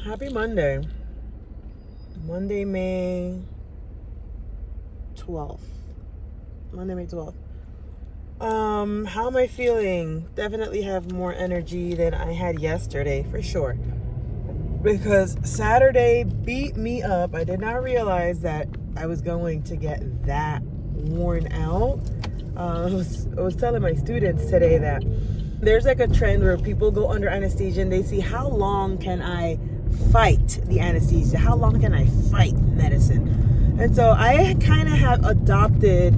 Happy Monday. Monday, May 12th. Monday, May 12th. How am I feeling? Definitely have more energy than I had yesterday, for sure. Because Saturday beat me up. I did not realize that I was going to get that worn out. I was telling my students today that there's like a trend where people go under anesthesia and they see how long can I fight the anesthesia? How long can I fight medicine? And so I kind of have adopted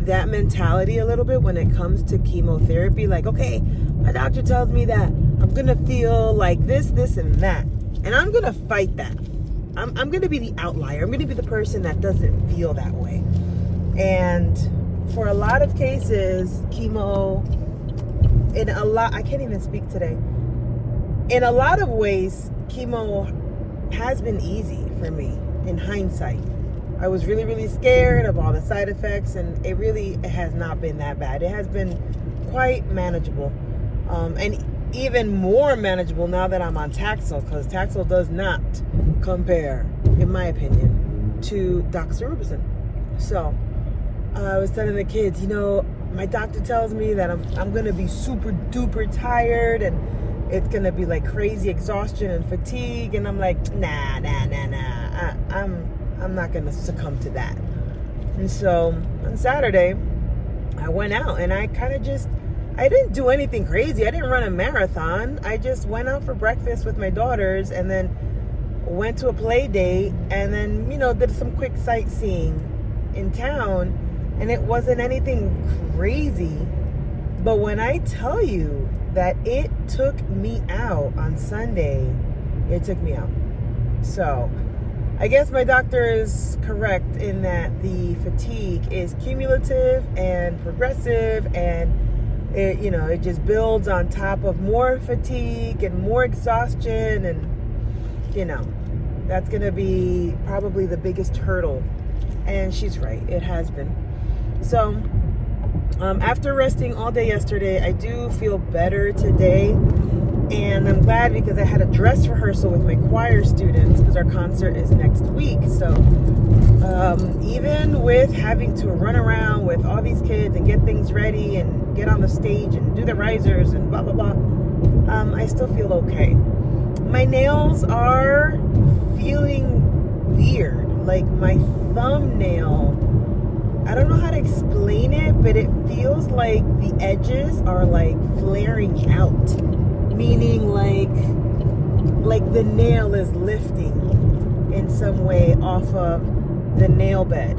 that mentality a little bit when it comes to chemotherapy. Like, okay, my doctor tells me that I'm gonna feel like this, and that, and I'm gonna fight that. I'm gonna be the outlier. I'm gonna be the person that doesn't feel that way. And for a lot of cases, chemo, I can't even speak today. In a lot of ways, chemo has been easy for me in hindsight. I was really, really scared of all the side effects, and it has not been that bad. It has been quite manageable. And even more manageable now that I'm on Taxol, because Taxol does not compare, in my opinion, to Doxorubicin. So I was telling the kids, my doctor tells me that I'm going to be super duper tired, and it's going to be like crazy exhaustion and fatigue. And I'm like, nah. I'm not going to succumb to that. And so on Saturday, I went out and I didn't do anything crazy. I didn't run a marathon. I just went out for breakfast with my daughters and then went to a play date and then, did some quick sightseeing in town. And it wasn't anything crazy. But when I tell you that it took me out on Sunday, it took me out. So I guess my doctor is correct in that the fatigue is cumulative and progressive, and it just builds on top of more fatigue and more exhaustion, and that's going to be probably the biggest hurdle. And she's right, it has been. So after resting all day yesterday, I do feel better today. And I'm glad because I had a dress rehearsal with my choir students because our concert is next week. So even with having to run around with all these kids and get things ready and get on the stage and do the risers and blah, blah, blah, I still feel okay. My nails are feeling weird. Like my thumbnail, I don't know how to explain it, but it feels like the edges are like flaring out. Meaning like the nail is lifting in some way off of the nail bed.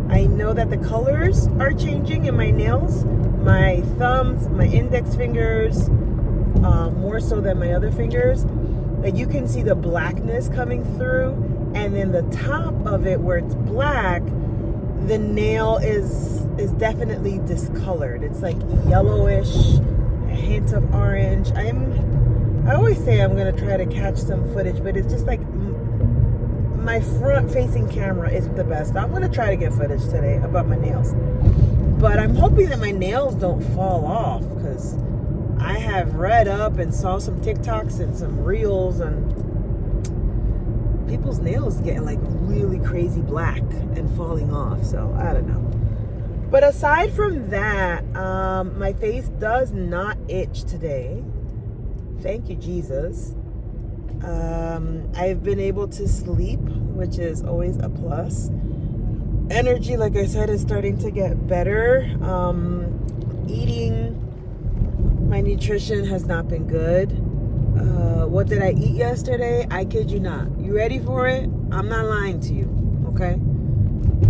I know that the colors are changing in my nails. My thumbs, my index fingers, more so than my other fingers. Like you can see the blackness coming through, and then the top of it where it's black, the nail is definitely discolored. It's like yellowish, a hint of orange. I always say I'm going to try to catch some footage, but it's just like my front facing camera isn't the best. I'm going to try to get footage today about my nails, but I'm hoping that my nails don't fall off, because I have read up and saw some TikToks and some reels and people's nails getting like really crazy black and falling off. So I don't know. But aside from that, my face does not itch today. Thank you, Jesus. I've been able to sleep, which is always a plus. Energy, like I said, is starting to get better. Eating, my nutrition has not been good. What did I eat yesterday? I kid you not. You ready for it? I'm not lying to you, okay?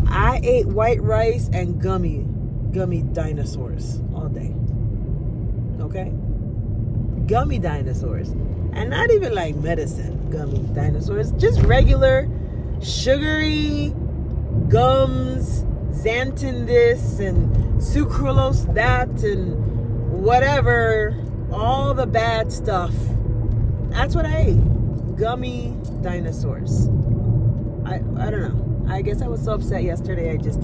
I ate white rice and gummy dinosaurs all day. Okay? Gummy dinosaurs. And not even like medicine gummy dinosaurs. Just regular, sugary gums, xanthan this and sucralose that and whatever. All the bad stuff. That's what I ate. Gummy dinosaurs. I don't know. I guess I was so upset yesterday I did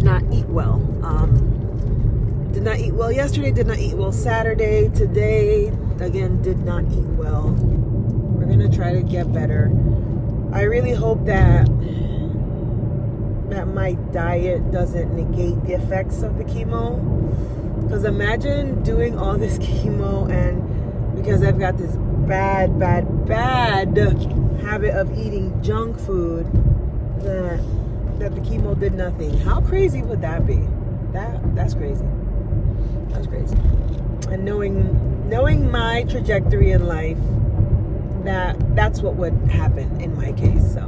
not eat well. Did not eat well yesterday, did not eat well Saturday. Today, again, did not eat well. going to try to get better. I really hope that my diet doesn't negate the effects of the chemo. Because imagine doing all this chemo, and because I've got this bad habit of eating junk food, that the chemo did nothing. How crazy would that be? That's crazy. That's crazy. And knowing my trajectory in life, that's what would happen in my case. So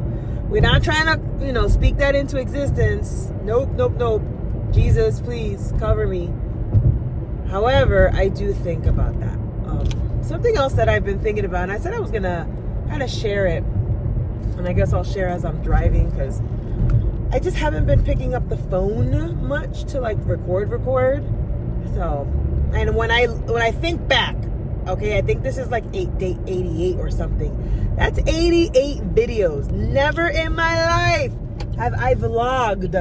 we're not trying to, speak that into existence. Nope. Jesus, please cover me. However, I do think about that. Something else that I've been thinking about, and I said I was gonna kind of share it, and I guess I'll share as I'm driving, because I just haven't been picking up the phone much to record. So, and when I think back, okay, I think this is day 88 or something. That's 88 videos. Never in my life have I vlogged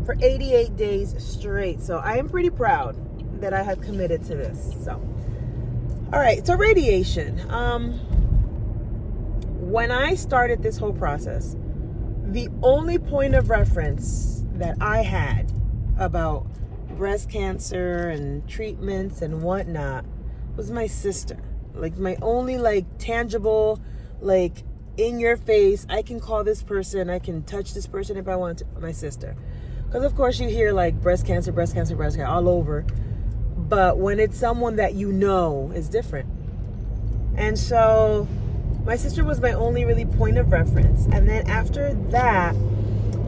for 88 days straight. So I am pretty proud that I have committed to this. So, all right. So radiation. When I started this whole process, the only point of reference that I had about breast cancer and treatments and whatnot was my sister. My only tangible, in your face, I can call this person, I can touch this person if I want to, my sister. Because of course you hear breast cancer all over. But when it's someone that is different. And so my sister was my only really point of reference. And then after that,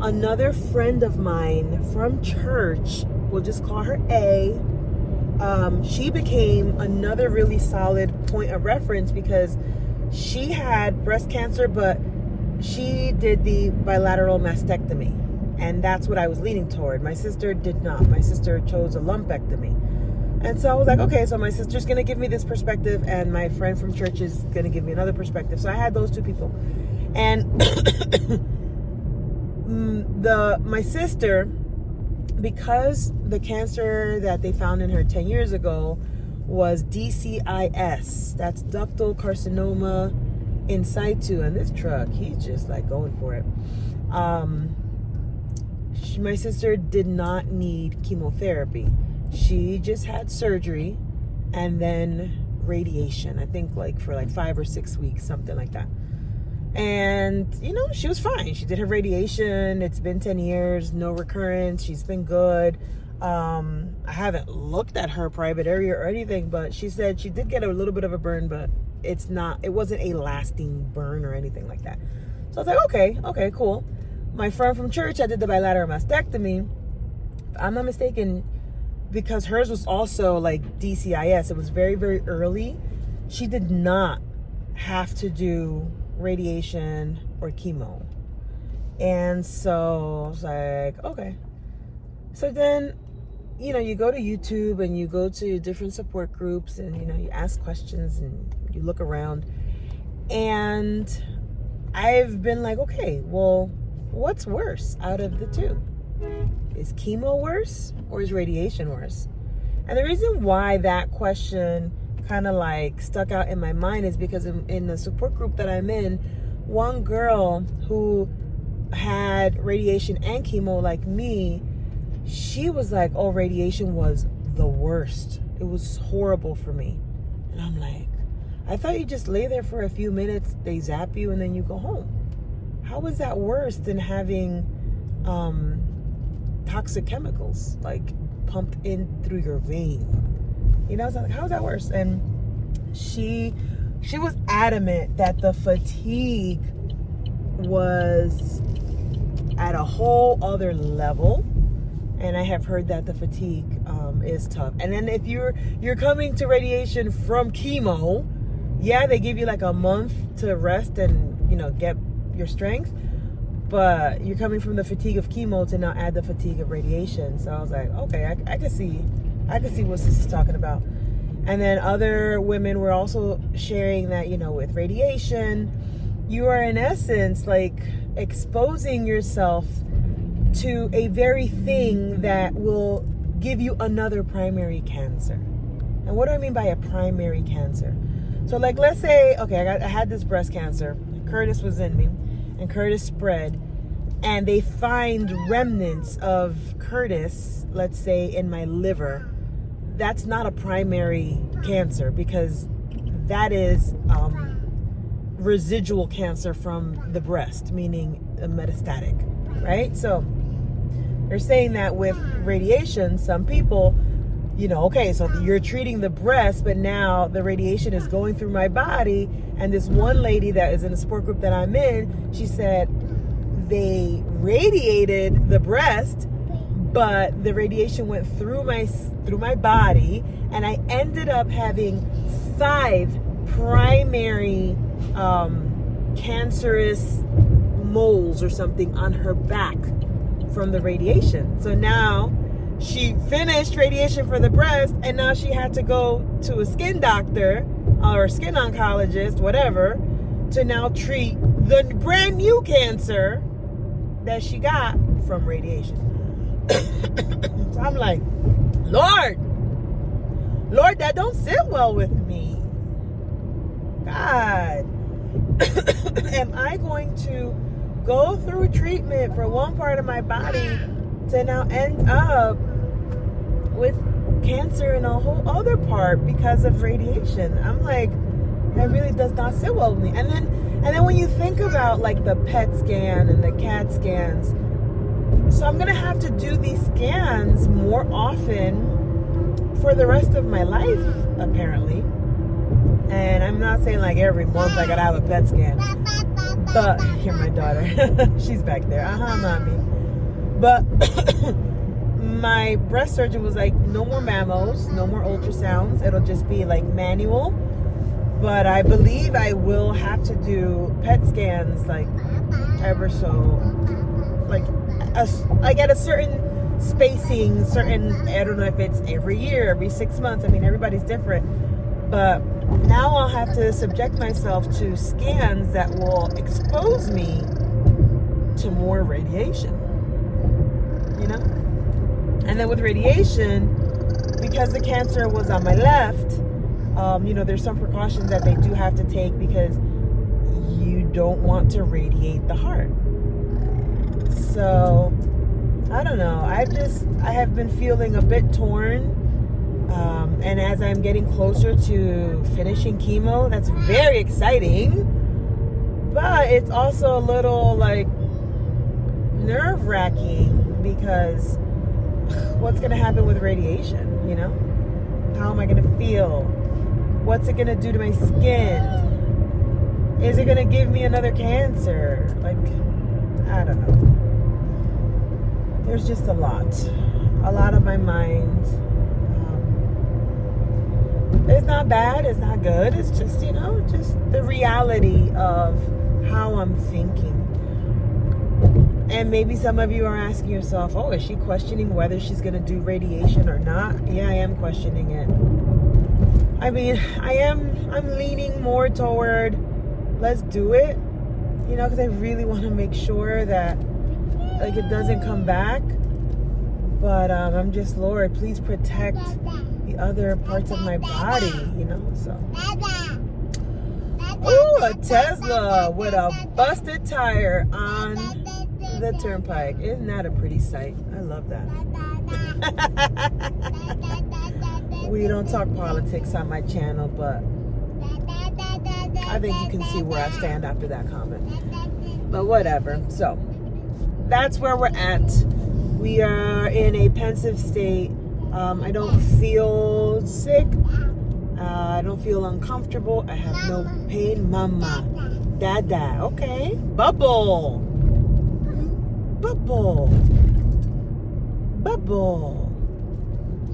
another friend of mine from church, we'll just call her A, she became another really solid point of reference, because she had breast cancer, but she did the bilateral mastectomy. And that's what I was leaning toward. My sister did not. My sister chose a lumpectomy. And so I was like, okay, so my sister's going to give me this perspective, and my friend from church is going to give me another perspective. So I had those two people. And my sister, because the cancer that they found in her 10 years ago was DCIS, that's ductal carcinoma in situ. And this truck, he's just going for it. My sister did not need chemotherapy. She just had surgery and then radiation, I think for 5 or 6 weeks, something like that. And, she was fine. She did her radiation. It's been 10 years, no recurrence. She's been good. I haven't looked at her private area or anything, but she said she did get a little bit of a burn, but it wasn't a lasting burn or anything like that. So I was like, okay, cool. My friend from church, I did the bilateral mastectomy. If I'm not mistaken, because hers was also DCIS, it was very, very early. She did not have to do radiation or chemo. And so I was like, okay. So then, you go to YouTube and you go to different support groups, and, you ask questions and you look around. And I've been okay, well, what's worse out of the two? Is chemo worse or is radiation worse? And the reason why that question kind of stuck out in my mind is because in the support group that I'm in, one girl who had radiation and chemo like me, she was like, oh, radiation was the worst. It was horrible for me. And I'm like, I thought you just lay there for a few minutes, they zap you, and then you go home. How is that worse than having toxic chemicals pumped in through your vein? So I was like, how is that worse? And she was adamant that the fatigue was at a whole other level. And I have heard that the fatigue is tough. And then if you're coming to radiation from chemo, yeah, they give you a month to rest and get your strength. But you're coming from the fatigue of chemo to now add the fatigue of radiation. So I was like, okay, I can see what this is talking about. And then other women were also sharing that, with radiation, you are in essence exposing yourself to a very thing that will give you another primary cancer. And what do I mean by a primary cancer? So like, let's say, okay, I had this breast cancer. Curtis was in me, and Curtis spread, and they find remnants of Curtis, let's say, in my liver. That's not a primary cancer, because that is residual cancer from the breast, meaning metastatic, right? So they're saying that with radiation, some people, okay, so you're treating the breast, but now the radiation is going through my body. And this one lady that is in a support group that I'm in, she said they radiated the breast, but the radiation went through my body, and I ended up having 5 primary cancerous moles or something on her back from the radiation. So now she finished radiation for the breast, and now she had to go to a skin doctor or skin oncologist, whatever, to now treat the brand new cancer that she got from radiation. So I'm like, Lord, that don't sit well with me. God, am I going to go through treatment for one part of my body to now end up with cancer in a whole other part because of radiation? I'm like, that really does not sit well with me. And then when you think about like the PET scan and the CAT scans, so I'm gonna have to do these scans more often for the rest of my life, apparently. And I'm not saying like every month I gotta have a PET scan, but here, my daughter, she's back there. Mommy. But my breast surgeon was like, no more mammos, no more ultrasounds. It'll just be like manual. But I believe I will have to do PET scans like ever so, like at a certain spacing, I don't know if it's every year, every 6 months. I mean, everybody's different. But now I'll have to subject myself to scans that will expose me to more radiation, And then with radiation, because the cancer was on my left, there's some precautions that they do have to take because you don't want to radiate the heart. So, I don't know. I have been feeling a bit torn. And as I'm getting closer to finishing chemo, that's very exciting. But it's also a little like nerve-wracking because what's going to happen with radiation, How am I going to feel? What's it going to do to my skin? Is it going to give me another cancer? Like, I don't know. There's just a lot on my mind. It's not bad, it's not good. It's just, just the reality of how I'm thinking. And maybe some of you are asking yourself, oh, is she questioning whether she's going to do radiation or not? Yeah, I am questioning it. I mean, I'm leaning more toward, let's do it, because I really want to make sure that, like, it doesn't come back. But I'm just, Lord, please protect the other parts of my body, so. Ooh, a Tesla with a busted tire on the turnpike. Isn't that a pretty sight? I love that. We don't talk politics on my channel, but I think you can see where I stand after that comment. But whatever. So, that's where we're at. We are in a pensive state. I don't feel sick. I don't feel uncomfortable. I have no pain. Mama. Dada. Okay. Bubble.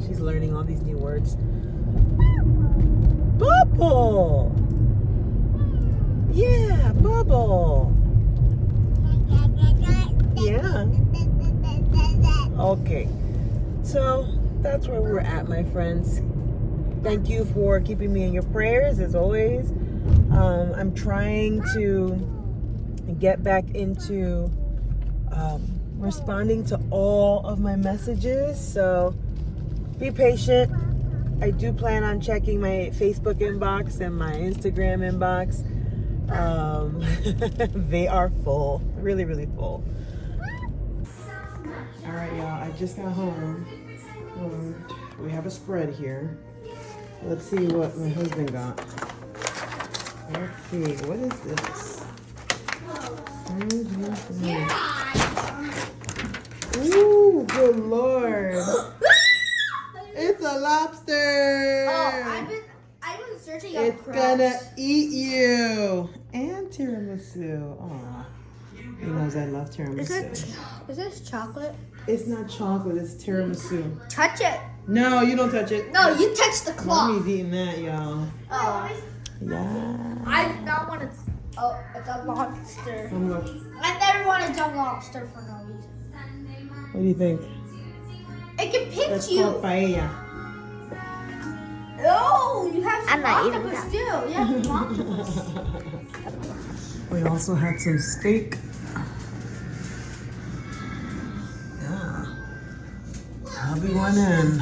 She's learning all these new words. Bubble. Yeah, bubble. Yeah. Okay. So that's where we're at, my friends. Thank you for keeping me in your prayers, as always. I'm trying to get back into responding to all of my messages. So be patient. I do plan on checking my Facebook inbox and my Instagram inbox. They are full, really, really full. All right, y'all, I just got home. We have a spread here. Let's see what my husband got. Let's see, what is this? Ooh, good Lord. It's a lobster. Oh, I've been searching up It's gonna eat you. And tiramisu. Aw. He knows I love tiramisu. Is this chocolate? It's not chocolate, it's tiramisu. Touch it. No, you don't touch it. No, you touch the cloth. Mommy's eating that, y'all. Oh. Yeah. I do not want to. Oh, it's a lobster. Look. I never wanted a lobster for no reason. What do you think? It can pinch That's you. called paella. Oh, you have some I'm not eating octopus that. too. You have some octopus. We also had some steak. Yeah. Hubby went in.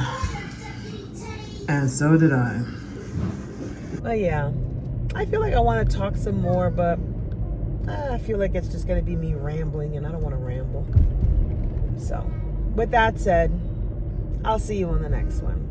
And so did I. But yeah, I feel like I want to talk some more, but I feel like it's just going to be me rambling, and I don't want to ramble. So, with that said, I'll see you on the next one.